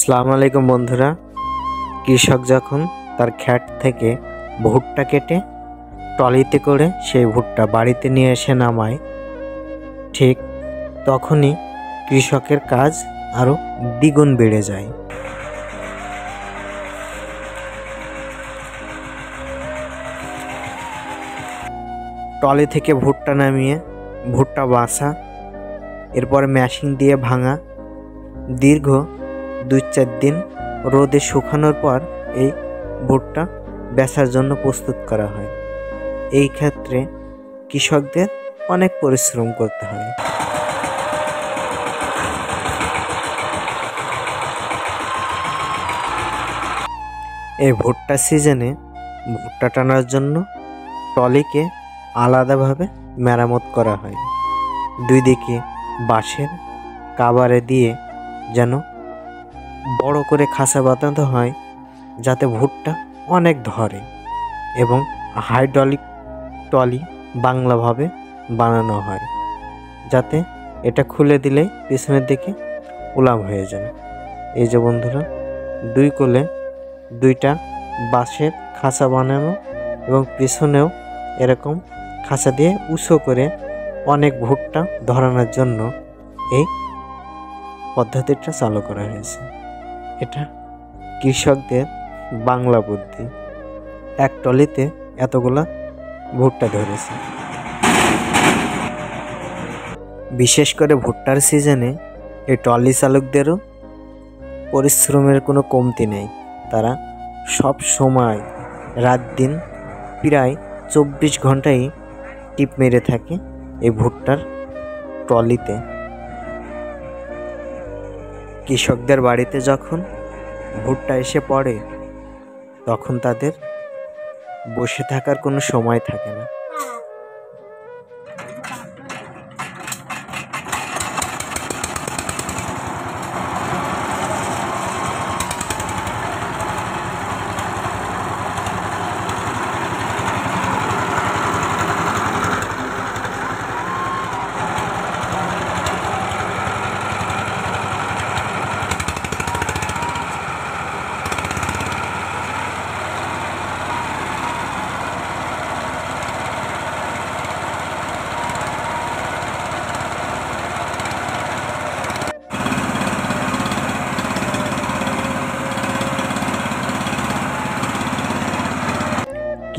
আসসালামু আলাইকুম বন্ধুরা। কৃষক যখন তার ক্ষেত থেকে ভুট্টা কেটে ট্রলিতে করে সেই ভুট্টা বাড়িতে নিয়ে এসে নামায়, ঠিক তখনই কৃষকের কাজ আরও দ্বিগুণ বেড়ে যায়। ট্রলি থেকে ভুট্টা নামিয়ে ভুট্টা বাছা, এরপর মেশিন দিয়ে ভাঙা, দীর্ঘ 2-4 দিন রোদে শুকানোর পর এই ভুট্টা বেচার জন্য প্রস্তুত করা হয়। এই ক্ষেত্রে কৃষকদের অনেক পরিশ্রম করতে হয়। এই ভুট্টা সিজনে ভুট্টা টানার জন্য ট্রলিকে আলাদাভাবে মেরামত করা হয়। দুই দিকে বাঁশের কাভারে দিয়ে যেন বড় করে খাঁচা বাঁধানো হয়, যাতে ভুট্টা অনেক ধরে, এবং হাইড্রলিক ট্রলি বাংলাভাবে বানানো হয়, যাতে এটা খুলে দিলেই পিছনের দিকে উলাম হয়ে যায়। এই যে বন্ধুরা, দুই কোলে দুইটা বাঁশের খাঁচা বানানো এবং পিছনেও এরকম খাঁচা দিয়ে উঁচু করে অনেক ভুট্টা ধরানোর জন্য এই পদ্ধতিটা চালু করা হয়েছে। এটা কৃষকদের বাংলা বুদ্ধি। এক ট্রলিতে এতগুলা ভুট্টা ধরেছে। বিশেষ করে ভুট্টার সিজনে এই ট্রলি চালকদেরও পরিশ্রমের কোনো কমতি নেই। তারা সব সময় রাত দিন প্রায় 24 ঘন্টাই টিপ মেরে থাকে এই ভুট্টার ট্রলিতে। কৃষকদের বাড়িতে যখন ভুট্টা এসে পড়ে, তখন তাদের বসে থাকার কোনো সময় থাকে না।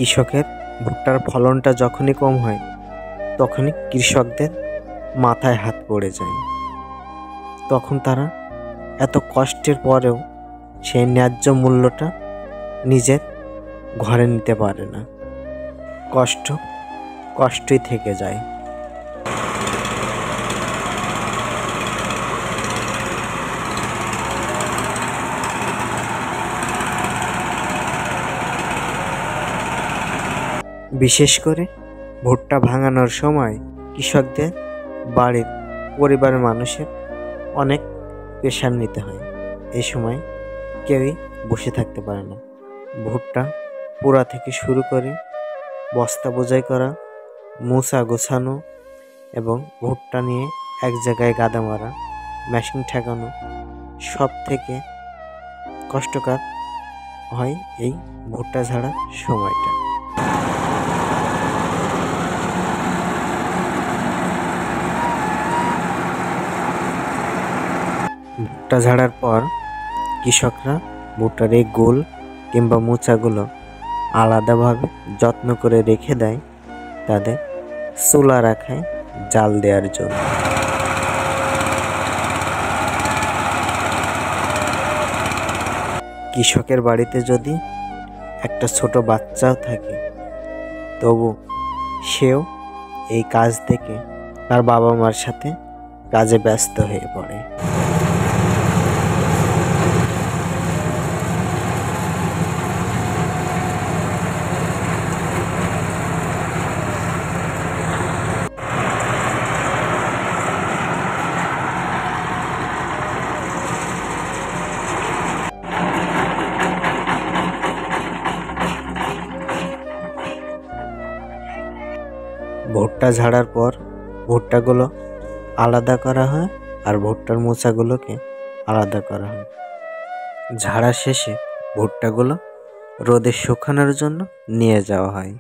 কৃষকের ভুট্টার ফলনটা যখনই কম হয়, তখনই কৃষকদের মাথায় হাত পড়ে যায়। তখন তারা এত কষ্টের পরেও সেই ন্যায্য মূল্যটা নিজের ঘরে নিতে পারে না। কষ্টই থেকে যায়। বিশেষ করে ভুট্টা ভাঙানোর সময় কৃষকদের বাড়ির পরিবারের মানুষের অনেক প্রেশার নিতে হয়। এই সময় কেউই বসে থাকতে পারে না। ভুট্টা পোড়া থেকে শুরু করে বস্তা বোঝাই করা, মোচা গোছানো এবং ভুট্টা নিয়ে এক জায়গায় গাদা মারা, মেশিন ঠেকানো, সব থেকে কষ্টকর হয় এই ভুট্টা ঝাড়ার সময়টা। ভুট্টা ঝাড়ার পর কৃষকরা ভুট্টার এই গোল কিংবা মোচাগুলো আলাদাভাবে যত্ন করে রেখে দেয় তাদের চুলা রাখায় জাল দেওয়ার জন্য। কৃষকের বাড়িতে যদি একটা ছোট বাচ্চাও থাকে, তবু সেও এই কাজ থেকে তার বাবা মার সাথে কাজে ব্যস্ত হয়ে পড়ে। ভুট্টা ঝাড়ার পর ভুট্টাগুলো আলাদা করা হয় আর ভুট্টার মোচাগুলোকে আলাদা করা হয়। ঝাড়া শেষে ভুট্টাগুলো রোদে শুকানোর জন্য নিয়ে যাওয়া হয়।